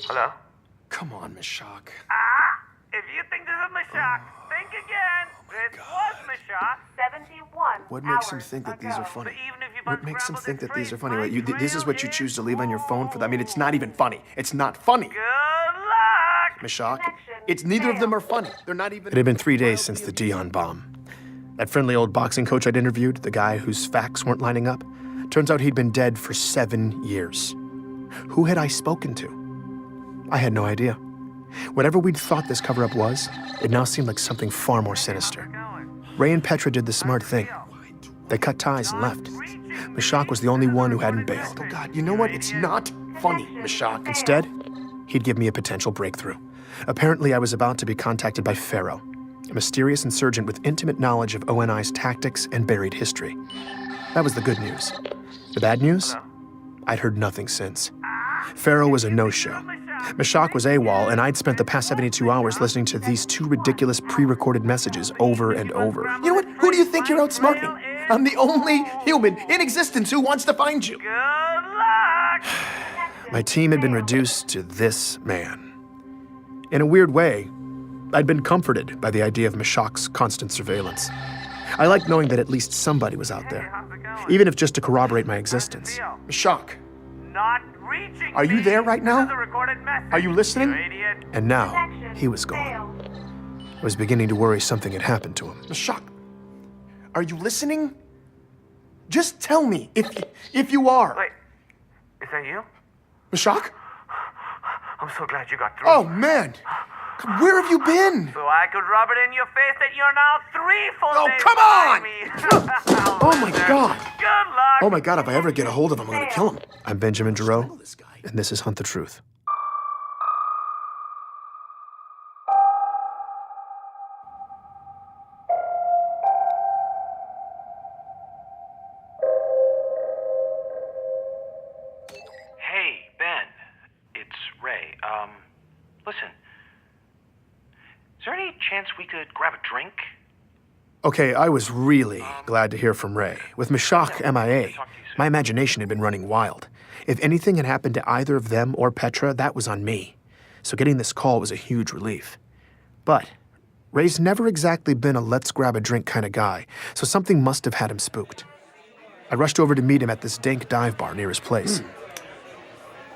Hello? Come on, Mashak. If you think this is Mashak, think again. This was Mashak. 71 What makes him hours think that these ago. are funny? But even if you What makes him unscramble think the that these are trace, funny? my Wait, this is what you trail choose to is leave on your phone for that? I mean, it's full. not even funny. It's not funny. Good luck! Mashak, Connection it's neither of them are funny. They're not even... It had been 3 days since the Dion bomb. That friendly old boxing coach I'd interviewed, the guy whose facts weren't lining up, turns out he'd been dead for 7 years. Who had I spoken to? I had no idea. Whatever we'd thought this cover-up was, it now seemed like something far more sinister. Ray and Petra did the smart thing. They cut ties and left. Mashak was the only one who hadn't bailed. Oh God, you know what? It's not funny, Mashak. Instead, he'd give me a potential breakthrough. Apparently, I was about to be contacted by FERO, a mysterious insurgent with intimate knowledge of ONI's tactics and buried history. That was the good news. The bad news? I'd heard nothing since. FERO was a no-show. Mashak was AWOL, and I'd spent the past 72 hours listening to these 2 ridiculous pre-recorded messages over and over. You know what? Who do you think you're outsmarting? I'm the only human in existence who wants to find you. Good luck! My team had been reduced to this man. In a weird way, I'd been comforted by the idea of Mashak's constant surveillance. I liked knowing that at least somebody was out there, even if just to corroborate my existence. Mashak, Not reaching are you me. there right now? This is a recorded message. Are you listening? You idiot. And now, he was gone. I was beginning to worry something had happened to him. Mashak, are you listening? Just tell me if you are. Wait, is that you? Mashak? I'm so glad you got through. Oh, man. Where have you been? So I could rub it in your face that you're now 3 full Oh, days come behind on! me. Oh, my God. Good luck! Oh, my God, if I ever get a hold of him, I'm going to kill him. I'm Benjamin Giroux, and this is Hunt the Truth. Hey, Ben. It's Ray. Listen. Is there any chance we could grab a drink? Okay, I was really glad to hear from Ray. With Mashak MIA, my imagination had been running wild. If anything had happened to either of them or Petra, that was on me. So getting this call was a huge relief. But Ray's never exactly been a let's-grab-a-drink kind of guy, so something must have had him spooked. I rushed over to meet him at this dank dive bar near his place.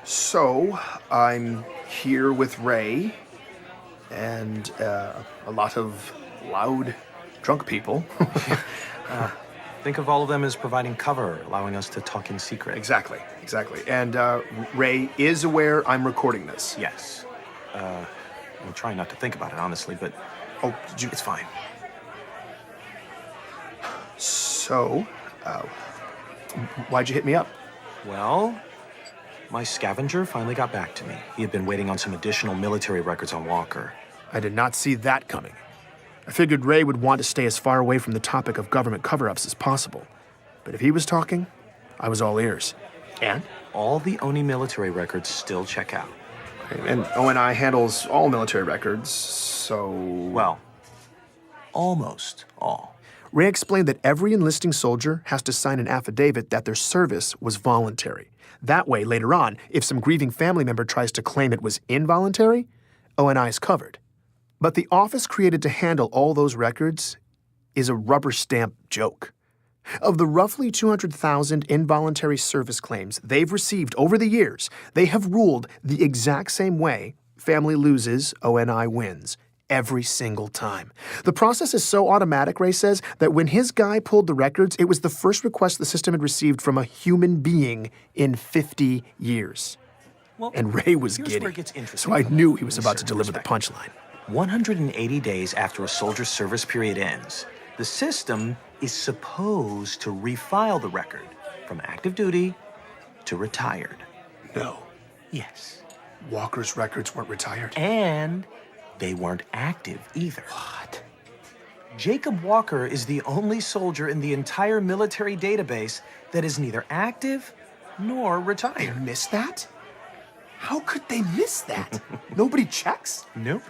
So, I'm here with Ray, and a lot of loud, drunk people. Think of all of them as providing cover, allowing us to talk in secret. Exactly. And Ray is aware I'm recording this. Yes. I'm trying not to think about it, honestly, but Oh, it's fine. So, why'd you hit me up? Well, my scavenger finally got back to me. He had been waiting on some additional military records on Walker. I did not see that coming. I figured Ray would want to stay as far away from the topic of government cover-ups as possible. But if he was talking, I was all ears. And? All the ONI military records still check out. And ONI handles all military records, so... Well, almost all. Ray explained that every enlisting soldier has to sign an affidavit that their service was voluntary. That way, later on, if some grieving family member tries to claim it was involuntary, ONI is covered. But the office created to handle all those records is a rubber stamp joke. Of the roughly 200,000 involuntary service claims they've received over the years, they have ruled the exact same way: family loses, ONI wins. Every single time. The process is so automatic, Ray says, that when his guy pulled the records, it was the first request the system had received from a human being in 50 years. Well, And Ray was here's giddy, where it gets interesting so I knew he was in about to certain deliver the respects. punchline. 180 days after a soldier's service period ends, the system is supposed to refile the record from active duty to retired. No, Yes. Walker's records weren't retired. And they weren't active either. What? Jacob Walker is the only soldier in the entire military database that is neither active nor They retired. missed that? How could they miss that? Nobody checks? Nope.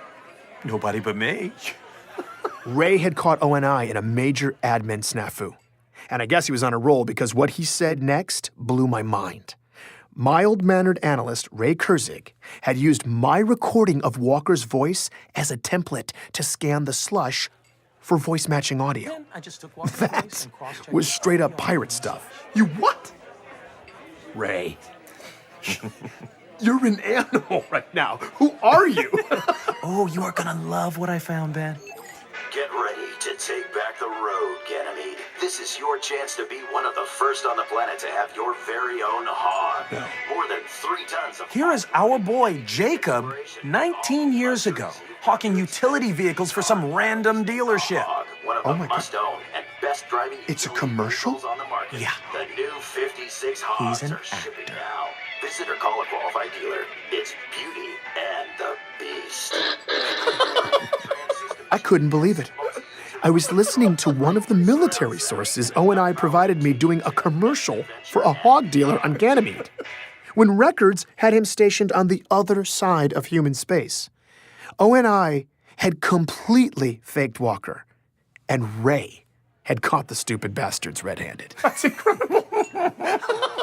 Nobody but me. Ray had caught ONI in a major admin snafu. And I guess he was on a roll because what he said next blew my mind. mild-mannered analyst Ray Kurzig had used my recording of Walker's voice as a template to scan the slush for voice-matching audio. Then I just took Walker's voice That and cross-checked was the straight-up audio pirate on stuff. You what? Ray. You're an animal right now. Who are you? Oh, you are gonna love what I found, Ben. Get ready to take back the road, Ganymede. This is your chance to be one of the first on the planet to have your very own hog. More than 3 tons of... Here is our boy, Jacob, 19 years ago, hawking utility vehicles for some random dealership. One of Oh the my God. must-own and best-driving It's a utility commercial? vehicles on the market. Yeah. The new 56 hogs He's an are shipping actor. now. Visit or call a qualified dealer. It's Beauty and the Beast. I couldn't believe it. I was listening to one of the military sources O&I provided me doing a commercial for a hog dealer on Ganymede, when Records had him stationed on the other side of human space. O&I had completely faked Walker, and Ray had caught the stupid bastards red-handed. That's incredible.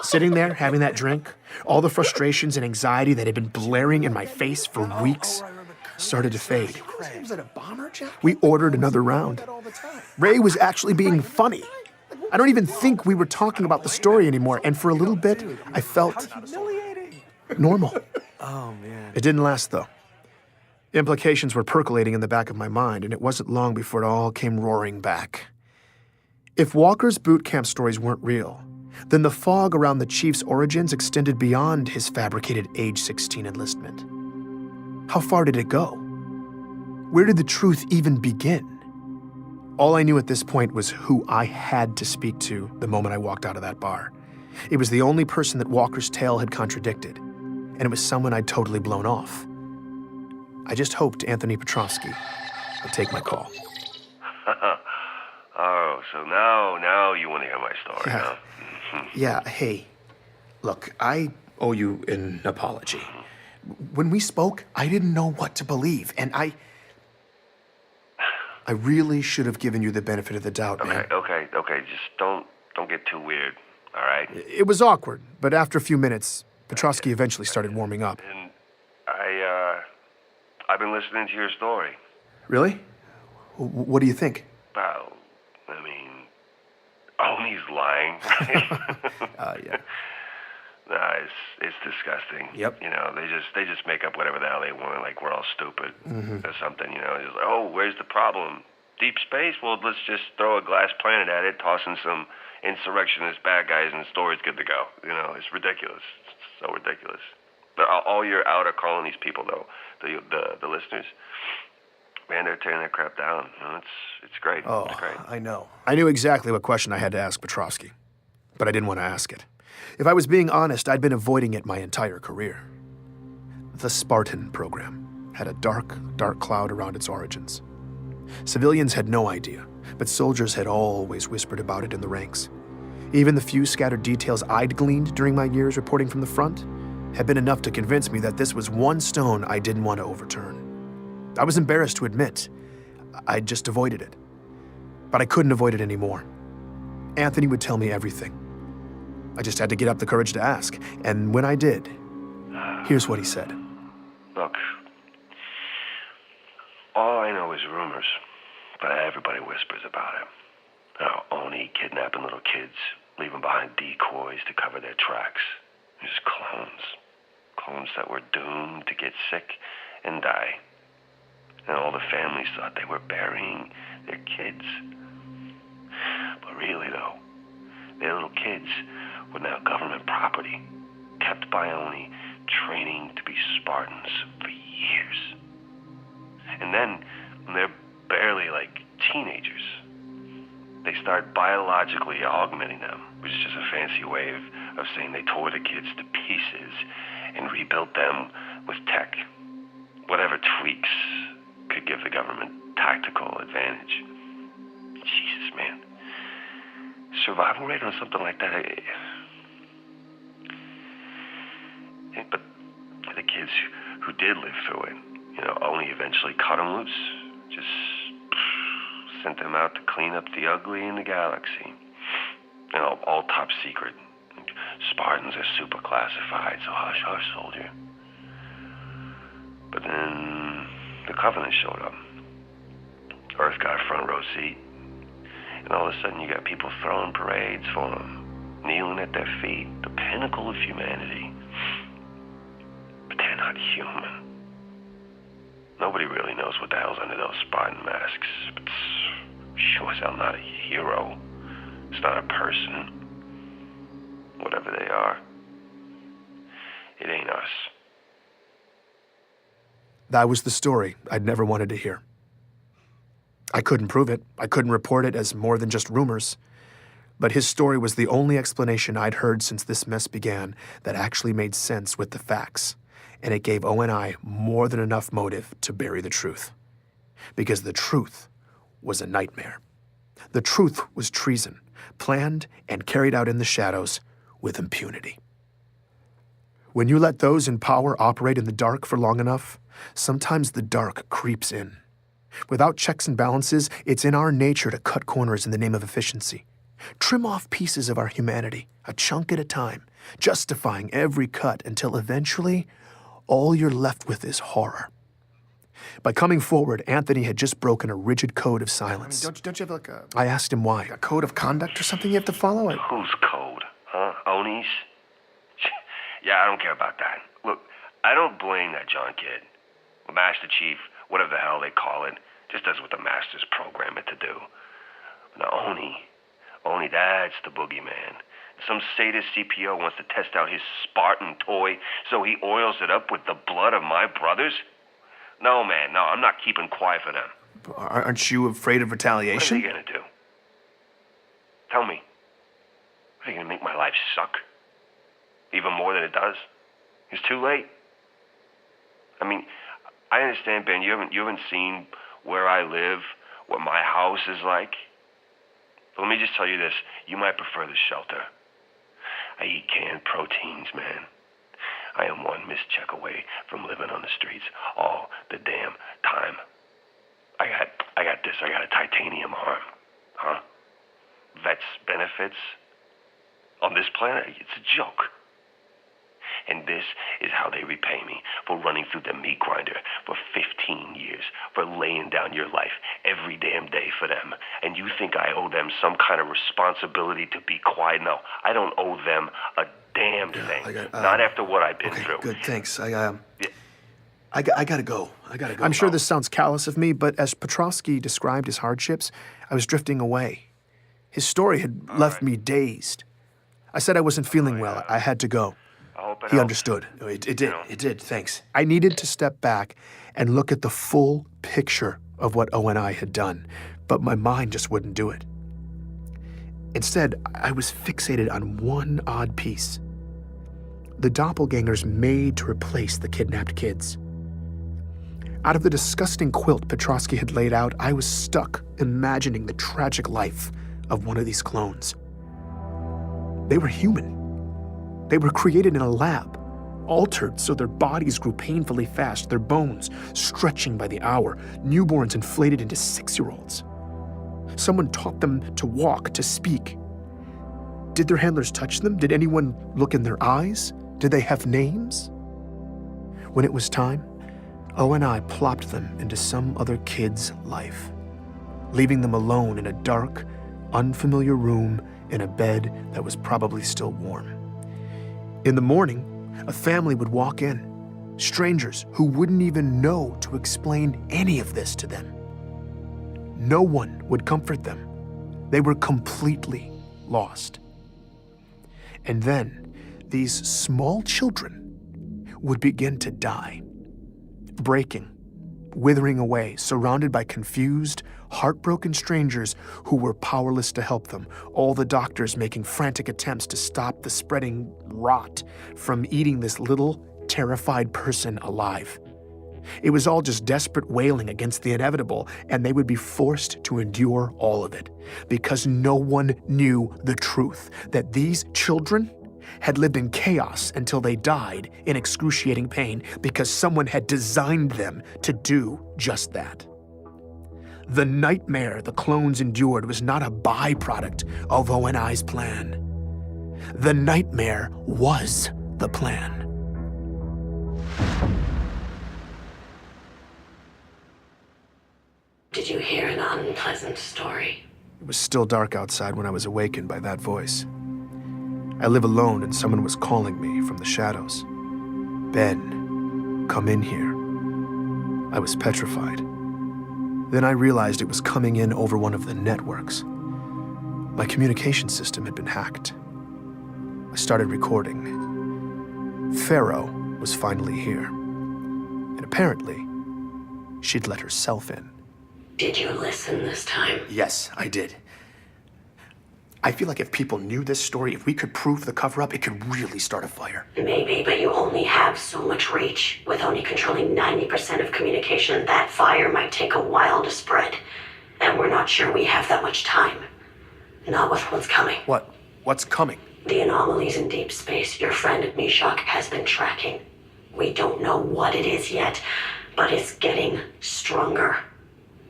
Sitting there, having that drink, all the frustrations and anxiety that had been blaring in my face for weeks started to fade. Was it a bomber jacket? We ordered another round. Ray was actually being funny. I don't even think we were talking about the story anymore, and for a little bit, I felt normal. Oh, man. It didn't last, though. Implications were percolating in the back of my mind, and it wasn't long before it all came roaring back. If Walker's boot camp stories weren't real, then the fog around the chief's origins extended beyond his fabricated age 16 enlistment. How far did it go? Where did the truth even begin? All I knew at this point was who I had to speak to the moment I walked out of that bar. It was the only person that Walker's tale had contradicted, and it was someone I'd totally blown off. I just hoped Anthony Petrovsky would take my call. Oh, so now you want to hear my story, Yeah. huh? Yeah, hey, look, I owe you an apology. When we spoke, I didn't know what to believe, and I really should have given you the benefit of the doubt, man. Okay. Just don't get too weird, all right? It was awkward, but after a few minutes, Petrosky eventually started warming up. And I've been listening to your story. Really? What do you think? Well, I mean,Oni's lying. Yeah. Nah, it's disgusting. Yep. You know, they just make up whatever the hell they want, like we're all stupid or something. You know, just like, oh, where's the problem? Deep space? Well, let's just throw a glass planet at it, toss in some insurrectionist bad guys, and the story's good to go. You know, it's ridiculous. It's so ridiculous. But all your outer colonies people, though, the listeners, man, they're tearing that crap down. You know, it's great. Oh, It's great. I know. I knew exactly what question I had to ask Petrosky, but I didn't want to ask it. If I was being honest, I'd been avoiding it my entire career. The Spartan program had a dark cloud around its origins. Civilians had no idea, but soldiers had always whispered about it in the ranks. Even the few scattered details I'd gleaned during my years reporting from the front had been enough to convince me that this was one stone I didn't want to overturn. I was embarrassed to admit I'd just avoided it. But I couldn't avoid it anymore. Anthony would tell me everything. I just had to get up the courage to ask, and when I did, here's what he said. Look, all I know is rumors, but everybody whispers about it. Now, Oni kidnapping little kids, leaving behind decoys to cover their tracks. Just clones. Clones that were doomed to get sick and die. And all the families thought they were burying their kids. But really, though, their little kids were now government property, kept by Oni, training to be Spartans for years. And then, when they're barely like teenagers, they start biologically augmenting them, which is just a fancy way of saying they tore the kids to pieces and rebuilt them with tech. Whatever tweaks could give the government tactical advantage. Jesus, man. Survival rate on something like that. But the kids who did live through it, you know, Oni eventually cut them loose. Just sent them out to clean up the ugly in the galaxy. You know, all top secret. Spartans are super classified, so hush, hush, soldier. But then the Covenant showed up. Earth got a front row seat. And all of a sudden you got people throwing parades for them, kneeling at their feet, the pinnacle of humanity. But they're not human. Nobody really knows what the hell's under those Spartan masks, but it's sure as hell not a hero. It's not a person. Whatever they are, it ain't us. That was the story I'd never wanted to hear. I couldn't prove it. I couldn't report it as more than just rumors. But his story was the only explanation I'd heard since this mess began that actually made sense with the facts. And it gave ONI more than enough motive to bury the truth. Because the truth was a nightmare. The truth was treason, planned and carried out in the shadows with impunity. When you let those in power operate in the dark for long enough, sometimes the dark creeps in. Without checks and balances, it's in our nature to cut corners in the name of efficiency. Trim off pieces of our humanity, a chunk at a time, justifying every cut until eventually all you're left with is horror. By coming forward, Anthony had just broken a rigid code of silence. Don't you have like a... I asked him why. A code of conduct or something you have to follow? Whose code? Huh? Oni's? Yeah, I don't care about that. Look, I don't blame that John kid. Master Chief, whatever the hell they call it, just does what the masters program it to do. Now, Oni, that's the boogeyman. Some sadist CPO wants to test out his Spartan toy, so he oils it up with the blood of my brothers? No, man, no, I'm not keeping quiet for them. Aren't you afraid of retaliation? What are they gonna do? Tell me. Are they gonna make my life suck? Even more than it does? It's too late. I mean, I understand, Ben, you haven't seen where I live, what my house is like. But let me just tell you this, you might prefer the shelter. I eat canned proteins, man. I am one mischeck away from living on the streets all the damn time. I got a titanium arm. Huh? Vets benefits? On this planet, it's a joke. And this is how they repay me for running through the meat grinder for 15 years, for laying down your life every damn day for them. And you think I owe them some kind of responsibility to be quiet? No, I don't owe them a damn thing. Not after what I've been through. Good, thanks. I gotta go. I'm sure this sounds callous of me, but as Petrosky described his hardships, I was drifting away. His story had left me dazed. I said I wasn't feeling well. I had to go. He understood. It did, thanks. I needed to step back and look at the full picture of what ONI had done, but my mind just wouldn't do it. Instead, I was fixated on one odd piece. The doppelgangers made to replace the kidnapped kids. Out of the disgusting quilt Petrosky had laid out, I was stuck imagining the tragic life of one of these clones. They were human. They were created in a lab, altered so their bodies grew painfully fast, their bones stretching by the hour, newborns inflated into 6-year-olds. Someone taught them to walk, to speak. Did their handlers touch them? Did anyone look in their eyes? Did they have names? When it was time, ONI plopped them into some other kid's life, leaving them alone in a dark, unfamiliar room in a bed that was probably still warm. In the morning, a family would walk in, strangers who wouldn't even know to explain any of this to them. No one would comfort them. They were completely lost. And then these small children would begin to die, breaking, withering away, surrounded by confused, heartbroken strangers who were powerless to help them, all the doctors making frantic attempts to stop the spreading rot from eating this little, terrified person alive. It was all just desperate wailing against the inevitable, and they would be forced to endure all of it, because no one knew the truth, that these children had lived in chaos until they died in excruciating pain because someone had designed them to do just that. The nightmare the clones endured was not a byproduct of ONI's plan. The nightmare was the plan. Did you hear an unpleasant story? It was still dark outside when I was awakened by that voice. I live alone and someone was calling me from the shadows. Ben, come in here. I was petrified. Then I realized it was coming in over one of the networks. My communication system had been hacked. I started recording. FERO was finally here. And apparently, she'd let herself in. Did you listen this time? Yes, I did. I feel like if people knew this story, if we could prove the cover-up, it could really start a fire. Maybe, but you only have so much reach. With only controlling 90% of communication, that fire might take a while to spread. And we're not sure we have that much time. Not with what's coming. What? What's coming? The anomalies in deep space your friend Mishak has been tracking. We don't know what it is yet, but it's getting stronger.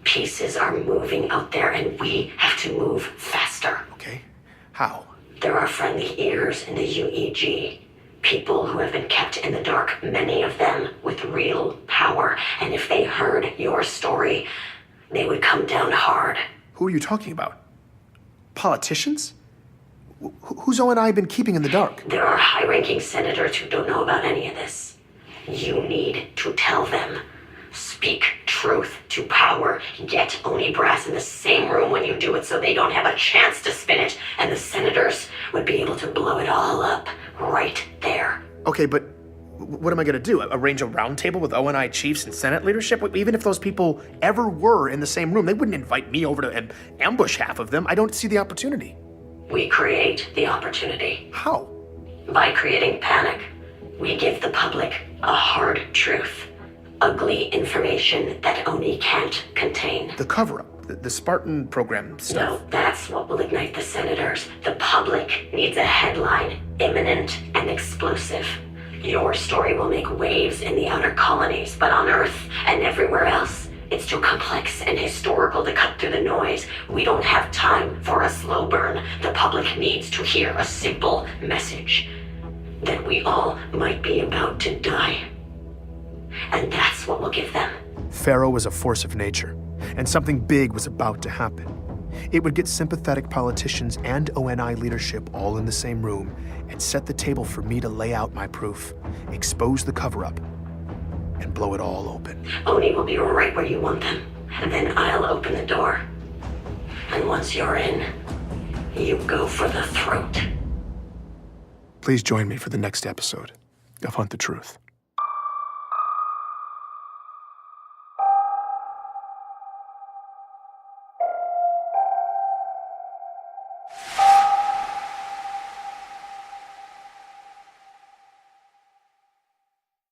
Pieces are moving out there, and we have to move faster. Okay. How? There are friendly ears in the UEG. People who have been kept in the dark, many of them with real power. And if they heard your story, they would come down hard. Who are you talking about? Politicians? Who's O&I been keeping in the dark? There are high-ranking senators who don't know about any of this. You need to tell them. Speak truth to power. Get Oni Brass in the same room when you do it so they don't have a chance to spin it, and the senators would be able to blow it all up right there. Okay, but what am I gonna do? Arrange a roundtable with O&I chiefs and Senate leadership? Even if those people ever were in the same room, they wouldn't invite me over to ambush half of them. I don't see the opportunity. We create the opportunity. How? By creating panic. We give the public a hard truth. Ugly information that Oni can't contain. The cover-up, the Spartan program stuff. No, that's what will ignite the senators. The public needs a headline, imminent and explosive. Your story will make waves in the outer colonies, but on Earth and everywhere else, it's too complex and historical to cut through the noise. We don't have time for a slow burn. The public needs to hear a simple message. That we all might be about to die. And that's what we'll give them. FERO was a force of nature, and something big was about to happen. It would get sympathetic politicians and O&I leadership all in the same room and set the table for me to lay out my proof, expose the cover-up, and blow it all open. Oni will be right where you want them, and then I'll open the door. And once you're in, you go for the throat. Please join me for the next episode of Hunt the Truth.